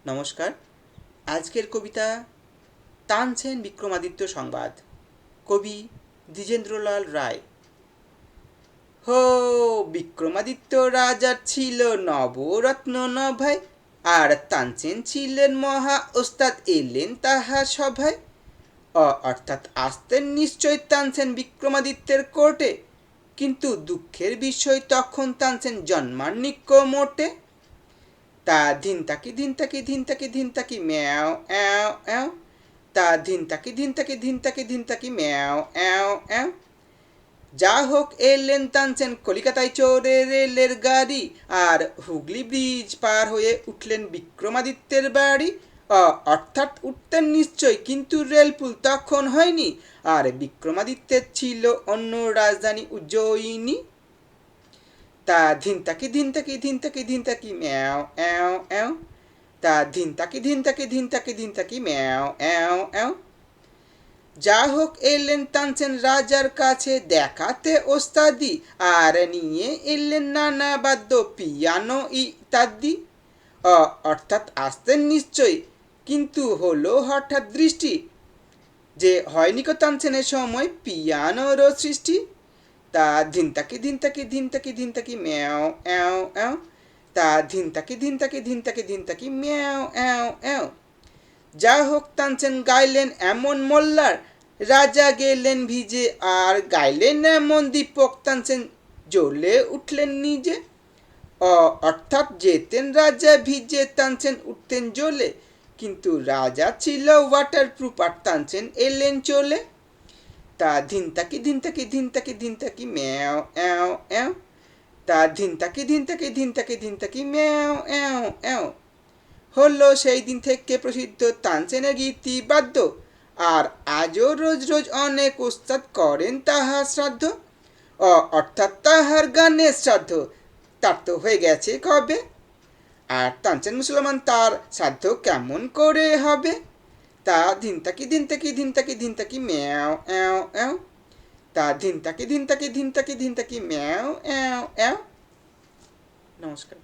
নমস্কার। আজকের কবিতা তানসেন বিক্রমাদিত্য সংবাদ। কবি দ্বিজেন্দ্রলাল রায়। হো, বিক্রমাদিত্য রাজার ছিল নবরত্ন নভায়, আর তানসেন ছিলেন মহা ওস্তাদ, এলেন তাহা সভায়। অর্থাৎ আসতেন নিশ্চয় তানসেন বিক্রমাদিত্যের কোর্টে, কিন্তু দুঃখের বিষয় তখন তানসেন জন্মান্নিক মোটে। তা ধিন তাকি ধিন তাকি ধিন তাকি ধিন তাকি ম্যাও অ্যাও অ্যাও, তা ধিন তাকি ধিন তাকি ধিন তাকি ধিন তাকি ম্যাও অ্যাও অ্যাও। যা হোক, এলেন তানসেন কলিকাতায় চড়ে রেলের গাড়ি, আর হুগলি ব্রিজ পার হয়ে উঠলেন বিক্রমাদিত্যের বাড়ি। অর্থাৎ উঠতেন নিশ্চয়, কিন্তু রেলপুল তখন হয়নি, আর বিক্রমাদিত্যের ছিল অন্য রাজধানী উজ্জয়িনী। তা ধিন তাকি ধিন তাকি ধিন তাকি ধিন তাকি ম্যাও অ্যাও অ্যাও, তা ধিন তাকি ধিন তাকি ধিন তাকি ধিন তাকি ম্যাও অ্যাও অ্যাও। যা হোক, এলেন তানসেন রাজার কাছে দেখাতে ওস্তাদি, আর নিয়ে এলেন নানা বাদ্য পিয়ানো ইত্যাদি। অর্থাৎ আসতেন নিশ্চয়, কিন্তু হলো হঠাৎ দৃষ্টি যে হয়নি কো তানসেনের সময় পিয়ানোরও সৃষ্টি। তা ধিন তাকি ধিন তাকি ধিন তাকি ধিন তাকি ম্যাও অ্যাও অ্যাও, তা ধিন তাকি ধিন তাকি ধিন তাকি ধিন তাকি ম্যাও অ্যাও অ্যাও। যা হোক, তানসেন গাইলেন এমন মোল্লার, রাজা গেলেন ভিজে, আর গাইলেন এমন দীপক, তানসেন জ্বলে উঠলেন নিজে। অর্থাৎ যেতেন রাজা ভিজে, তানসেন উঠতেন জ্বলে, কিন্তু রাজা ছিল ওয়াটারপ্রুফ, আর তানসেন এলেন চলে। তা ধিন তাকি ধিন তাকি ধিন তাকি ধিন তাকি ম্যাও অ্যাও অ্যাও, তা ধিন তাকি ধিন তাকি ধিন তাকি ধিন তাকি ম্যাও অ্যাও অ্যাও। হলো সেই দিন থেকে প্রসিদ্ধ তানসেনের গীতিবাদ্য, আর আজও রোজ রোজ অনেক ওস্তাদ করেন তাহার শ্রাদ্ধ। অর্থাৎ তাহার গানের শ্রাদ্ধ। তার তো হয়ে গেছে কবে, আর তানসেন মুসলমান, তার শ্রাদ্ধ কেমন করে হবে। তা ধিন তাকি ধিন তাকি ধিন তাকি ধিন তাকি ম্যাও অ্যাও অ্যাও, তা ধিন তাকি ধিন তাকি ধিন তাকি ধিন তাকি ম্যাও অ্যাও অ্যাও। নমস্কার।